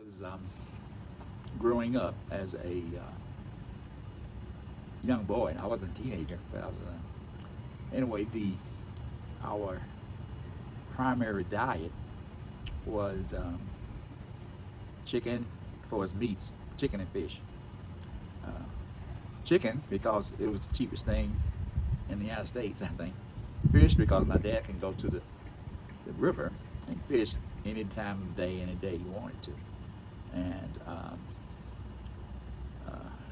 was growing up as a young boy, and I wasn't a teenager, but I was anyway. The Our primary diet was chicken for its meats, chicken and fish. Uh, Chicken because it was the cheapest thing in the United States, I think. Fish because my dad can go to the river and fish any time of day, any day he wanted to. And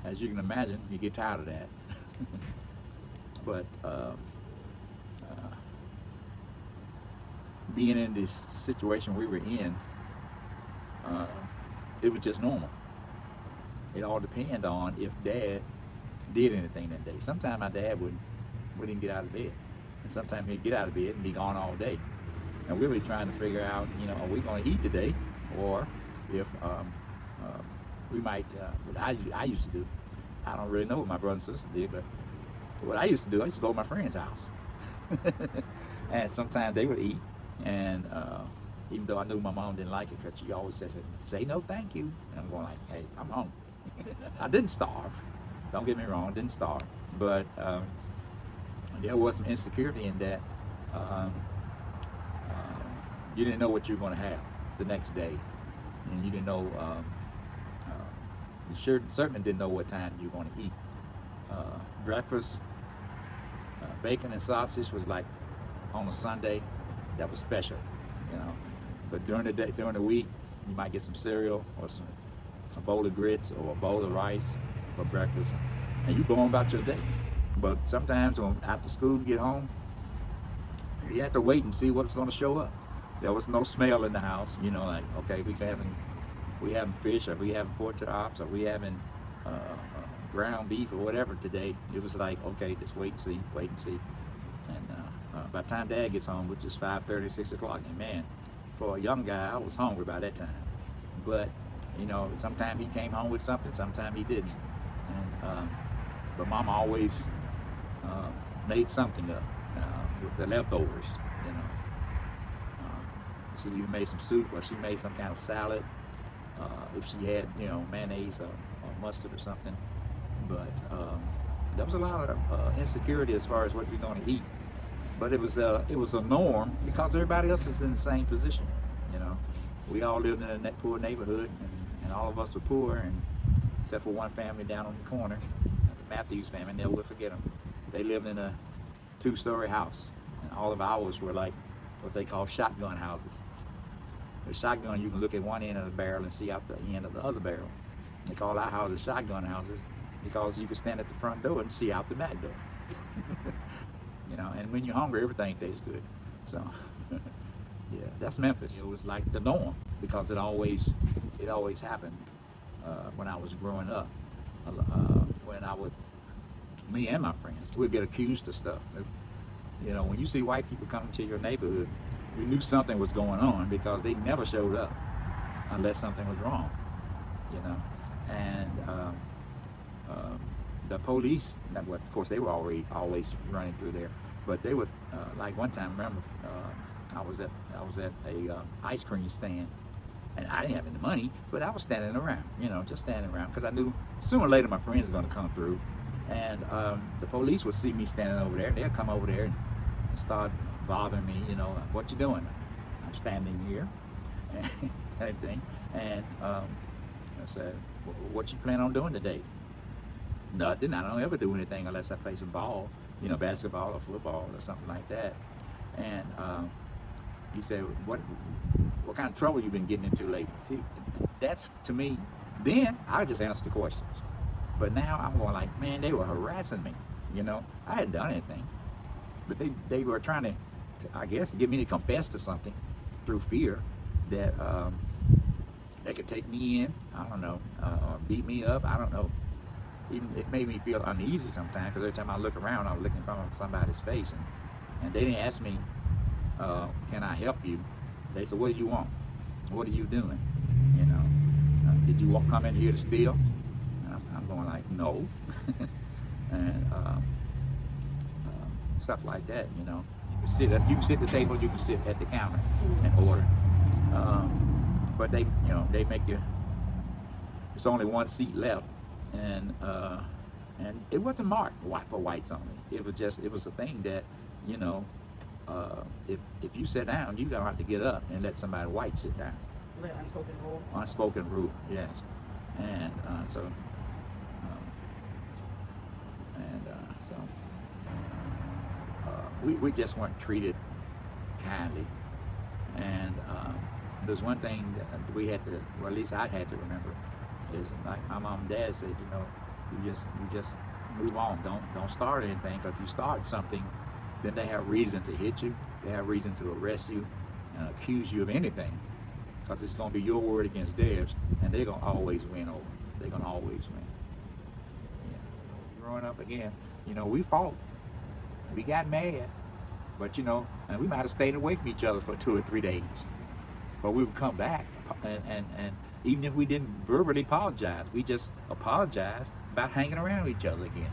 as you can imagine, you get tired of that. But being in this situation we were in, uh, it was just normal. It all depended on if Dad did anything that day. Sometimes my dad wouldn't even get out of bed, and sometimes he'd get out of bed and be gone all day. And we were trying to figure out, are we going to eat today, or if we might. What I used to do, I don't really know what my brother and sister did, but what I used to do, I used to go to my friend's house, and sometimes they would eat, and even though I knew my mom didn't like it, because she always said, "Say no, thank you," and I'm going like, "Hey, I'm hungry." I didn't starve. Don't get me wrong, I didn't starve, but there was some insecurity in that. You didn't know what you were going to have the next day, and you didn't know. You certainly didn't know what time you were going to eat. Breakfast, bacon and sausage was like on a Sunday. That was special, you know. But during the day, during the week, you might get some cereal or a bowl of grits or a bowl of rice for breakfast, and you go on about your day. But sometimes when after school you get home, you have to wait and see what's going to show up. There was no smell in the house, like, okay, we having fish, or we having pork chops, or we having ground beef or whatever today. It was like, okay, just wait and see. And by the time Dad gets home, which is 5:30, 6 o'clock, and man, for a young guy, I was hungry by that time. But sometimes he came home with something, sometimes he didn't. And but Mama always made something up with the leftovers. She even made some soup, or she made some kind of salad. If she had, mayonnaise or mustard or something. But there was a lot of insecurity as far as what we're going to eat. But it was a norm because everybody else is in the same position. We all lived in a poor neighborhood, and all of us were poor, and except for one family down on the corner, the Matthews family. Never will forget them. They lived in a 2-story house, and all of ours were like what they call shotgun houses. With shotgun, you can look at one end of the barrel and see out the end of the other barrel. They call our houses shotgun houses because you can stand at the front door and see out the back door. And when you're hungry, everything tastes good. So, yeah, that's Memphis. It was like the norm because it always happened when I was growing up. Me and my friends would get accused of stuff. When you see white people coming to your neighborhood, you knew something was going on because they never showed up unless something was wrong. And the police, of course, they were always running through there, but they would, like one time, remember, I was at a ice cream stand, and I didn't have any money, but I was standing around, just standing around, because I knew sooner or later my friends were going to come through, and the police would see me standing over there, and they'd come over there and start bothering me, what you doing? I'm standing here, and type thing, and I said, what you plan on doing today? Nothing. I don't ever do anything unless I play some ball, basketball or football or something like that. And he said, what kind of trouble you been getting into lately? See, that's, to me, then I just answered the questions. But now I'm going like, man, they were harassing me. I hadn't done anything, but they were trying to, I guess, get me to confess to something through fear that they could take me in. I don't know, or beat me up. I don't know. Even it made me feel uneasy sometimes because every time I look around, I'm looking from somebody's face, and they didn't ask me, "Can I help you?" They said, "What do you want? What are you doing? Did you come in here to steal?" And I'm going like, "No," and stuff like that. You can sit at the table, you can sit at the counter and order. But they make you it's only one seat left, and it wasn't marked for whites only. It was a thing that, you know, if you sit down, you don't have to get up and let somebody white sit down. Like unspoken rule. Unspoken rule, yes. And we just weren't treated kindly. And there's one thing that we had to, or at least I had to remember, is like my mom and dad said, you know, you just move on. Don't start anything, because if you start something, then they have reason to hit you. They have reason to arrest you and accuse you of anything, because it's going to be your word against theirs, and they're going to always win over. They're going to always win. Yeah. Growing up again, you know, we fought. We got mad, but you know, and we might have stayed away from each other for 2 or 3 days, but we would come back, and even if we didn't verbally apologize, we just apologized about hanging around each other again.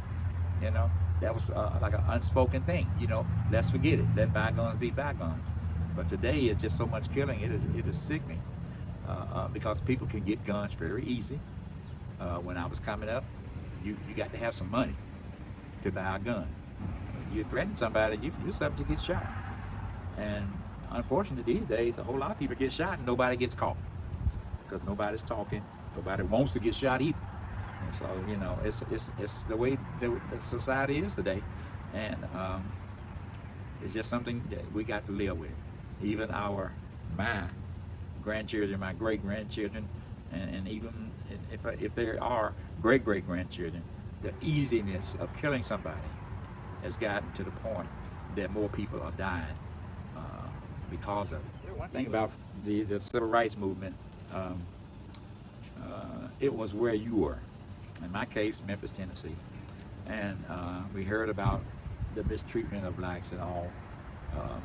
You know, that was like an unspoken thing. You know, let's forget it. Let bygones be bygones. But today it's just so much killing. It is sickening, because people can get guns very easy. When I was coming up, you got to have some money to buy a gun. You threaten somebody, you're subject to get shot. And unfortunately, these days, a whole lot of people get shot and nobody gets caught, because nobody's talking. Nobody wants to get shot either. And so, you know, it's the way the society is today, and it's just something that we got to live with. Even my grandchildren, my great grandchildren, and even if there are great grandchildren, the easiness of killing somebody has gotten to the point that more people are dying because of it. Think about the civil rights movement. It was where you were. In my case, Memphis, Tennessee. And we heard about the mistreatment of blacks and all. I'm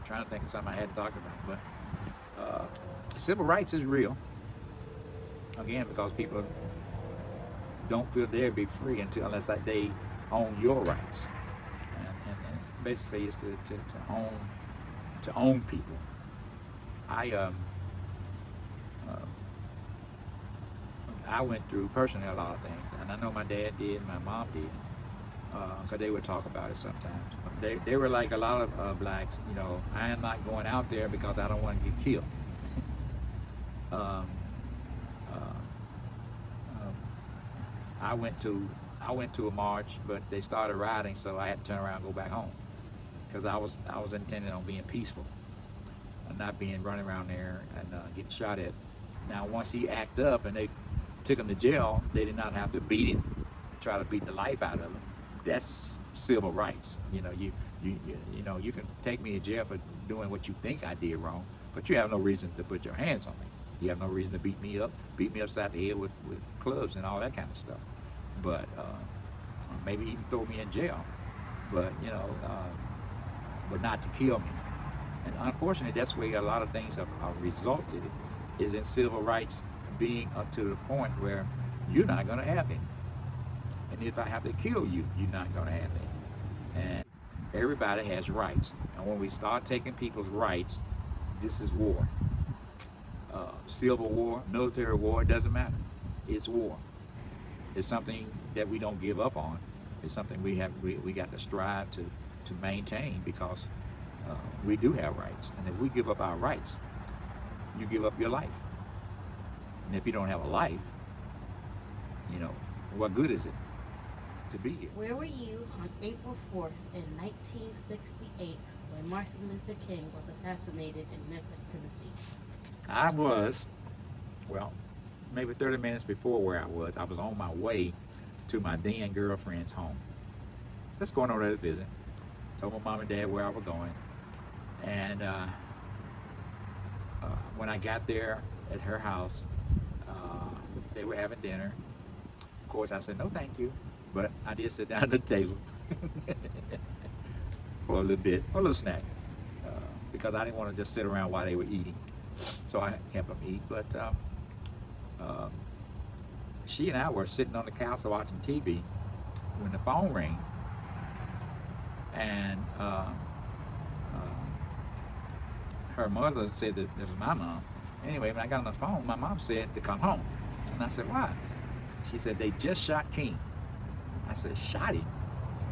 trying to think of something I hadn't talked about, but civil rights is real. Again, because people don't feel they'll be free unless they own your rights, and basically it's to own people. I went through personally a lot of things, and I know my dad did, my mom did, because they would talk about it sometimes. They were like a lot of blacks, you know, I am not going out there because I don't want to get killed. I went to a march, but they started rioting, so I had to turn around and go back home, because I was intending on being peaceful and not being running around there and getting shot at. Now, once he acted up and they took him to jail, they did not have to beat him, try to beat the life out of him. That's civil rights. You know, you know, you can take me to jail for doing what you think I did wrong, but you have no reason to put your hands on me. You have no reason to beat me upside the head with clubs and all that kind of stuff. But maybe even throw me in jail, but you know, but not to kill me. And unfortunately, that's where a lot of things have resulted, is in civil rights being up to the point where you're not going to have any. And if I have to kill you, you're not going to have any. And everybody has rights. And when we start taking people's rights, this is war. Civil war, military war, it doesn't matter. It's war. It's something that we don't give up on. It's something we got to strive to maintain, because we do have rights. And if we give up our rights, you give up your life. And if you don't have a life, you know, what good is it to be here? Where were you on April 4th in 1968 when Martin Luther King was assassinated in Memphis, Tennessee? I was, well, maybe 30 minutes before where I was on my way to my then girlfriend's home. Just going over there to visit. Told my mom and dad where I was going. And when I got there at her house, they were having dinner. Of course, I said, no, thank you. But I did sit down at the table for a little bit, for a little snack, because I didn't want to just sit around while they were eating. So I helped them eat. But she and I were sitting on the couch watching TV when the phone rang. And her mother said that this was my mom. Anyway, when I got on the phone, my mom said to come home. And I said, why? She said, they just shot King. I said, shot him?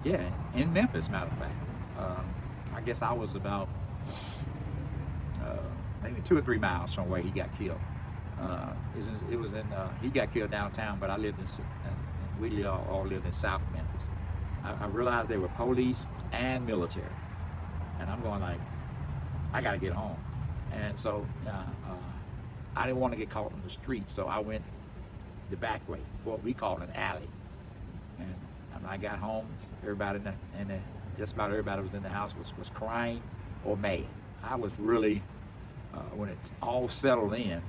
Yeah, in Memphis, matter of fact. I guess I was about maybe 2 or 3 miles from where he got killed. He got killed downtown, but I lived we all lived in South Memphis. I realized they were police and military. And I'm going like, I gotta get home. And so I didn't want to get caught in the street, so I went the back way, what we call an alley. And when I got home, everybody just about everybody was in the house was crying or mad. I was really, when it all settled in,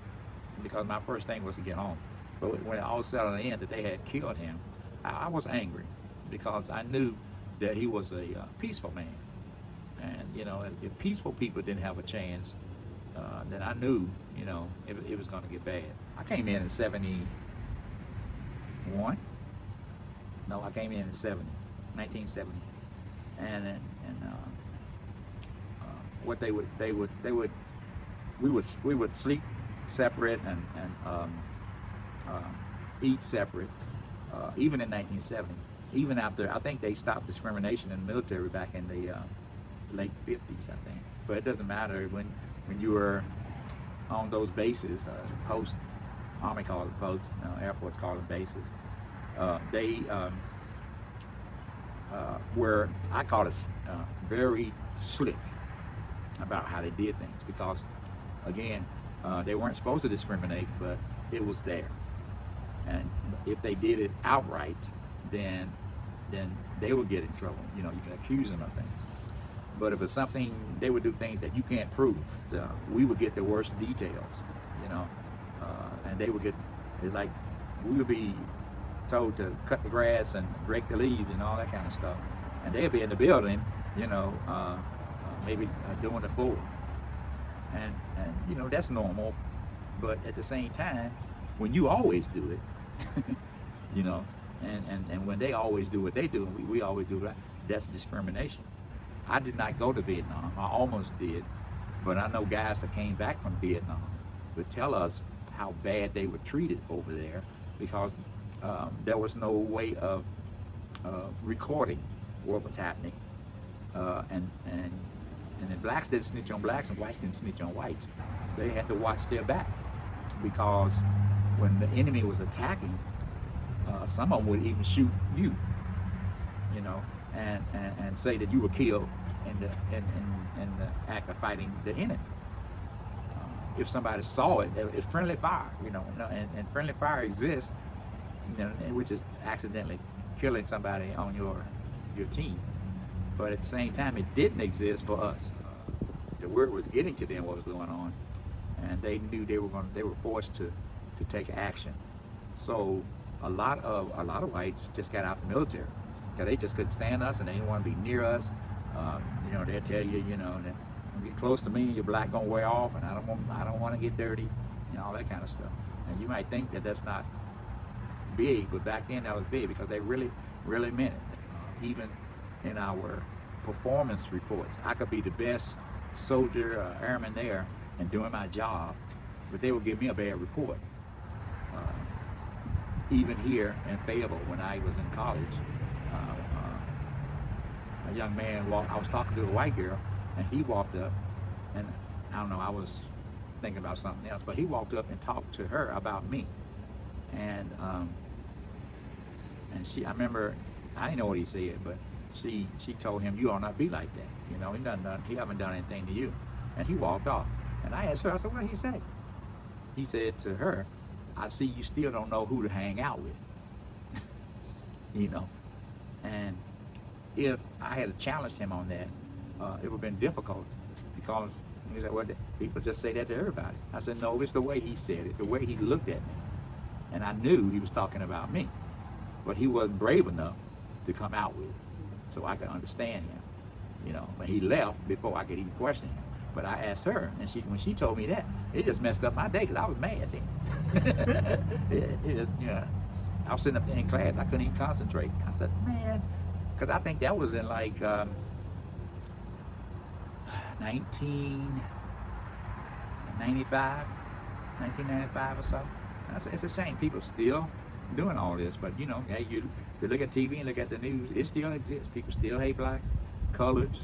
because my first thing was to get home, but when it all settled in that they had killed him, I was angry because I knew that he was a peaceful man. And, you know, if peaceful people didn't have a chance, then I knew, you know, it was going to get bad. I came in 71. No, I came in 1970. And what we would sleep separate and eat separate, even in 1970. Even after, I think they stopped discrimination in the military back in the late 50s, I think. But it doesn't matter when you were on those bases, posts, Army called it posts, Air Force called it bases. They were, I call it very slick about how they did things because, again, they weren't supposed to discriminate, but it was there. And if they did it outright, then they would get in trouble. You know, you can accuse them of things. But if it's something, they would do things that you can't prove. We would get the worst details, you know, and they would get, it's like, we would be told to cut the grass and rake the leaves and all that kind of stuff. And they'd be in the building, you know, maybe doing the floor. And you know, that's normal. But at the same time, when you always do it, you know, and when they always do what they do, and we always do that, that's discrimination. I did not go to Vietnam. I almost did, but I know guys that came back from Vietnam would tell us how bad they were treated over there because there was no way of recording what was happening, and the blacks didn't snitch on blacks and whites didn't snitch on whites. They had to watch their back because when the enemy was attacking, some of them would even shoot you, you know, and say that you were killed in the act of fighting the enemy. If somebody saw it, it's friendly fire, you know, and friendly fire exists, you know, which is accidentally killing somebody on your team. But at the same time, it didn't exist for us. The word was getting to them what was going on, and they knew they were forced to take action. So a lot of whites just got out the military because they just couldn't stand us and they didn't want to be near us. You know, they'll tell you, you know, that get close to me, your black gonna wear off, and I don't want to get dirty, you know, all that kind of stuff. And you might think that that's not big, but back then that was big because they really meant it. Even in our performance reports, I could be the best soldier, airman there, and doing my job, but they would give me a bad report. Even here in Fayetteville, when I was in college, a young man I was talking to a white girl, and he walked up, and I don't know, I was thinking about something else, but he walked up and talked to her about me. And I remember, I didn't know what he said, but she told him, you ought not be like that. You know, he haven't done anything to you. And he walked off. And I asked her, I said, what did he say? He said to her, I see you still don't know who to hang out with. You know, and if I had challenged him on that, it would have been difficult because he said, well, people just say that to everybody. I said, no, it's the way he said it, the way he looked at me. And I knew he was talking about me, but he wasn't brave enough to come out with it so I could understand him, you know. But he left before I could even question him. But I asked her, and when she told me that, it just messed up my day because I was mad then. it just, you know, I was sitting up there in class, I couldn't even concentrate. I said, man, because I think that was in like 1995, 1995 or so. It's a shame people still doing all this, but you know, hey, if you look at TV and look at the news, it still exists. People still hate blacks, coloreds,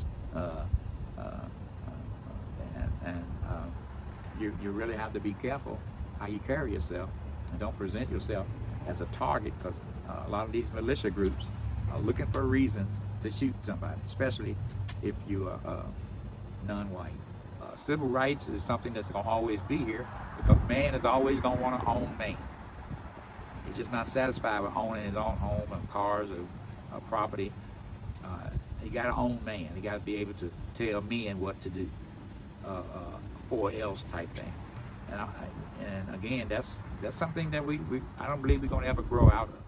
you really have to be careful how you carry yourself, and don't present yourself as a target, because a lot of these militia groups are looking for reasons to shoot somebody, especially if you are non-white. Civil rights is something that's going to always be here, because man is always going to want to own man. He's just not satisfied with owning his own home and cars or property. He got to own man. He got to be able to tell men what to do, or else type thing. And again, that's something that I don't believe we're going to ever grow out of.